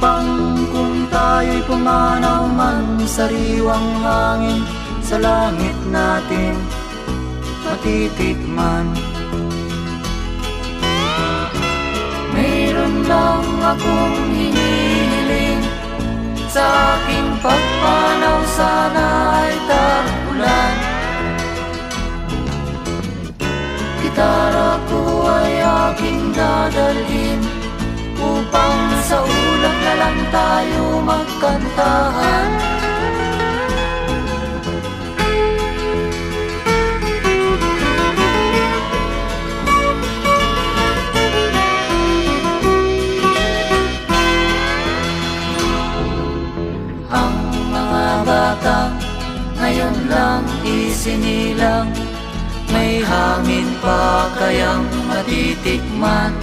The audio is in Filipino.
upang kung tayo'y pumanaw man, sariwang hangin sa langit natin matitikman. Mayroon lang akong hinihiling, sa aking pagpanaw sana ay tag-ulan. Gitara ko ay aking dadalhin, upang sa ulap na lang tayo magkantahan. Ang mga batang ngayon lang isinilang, may hangin pa kayang matitikman.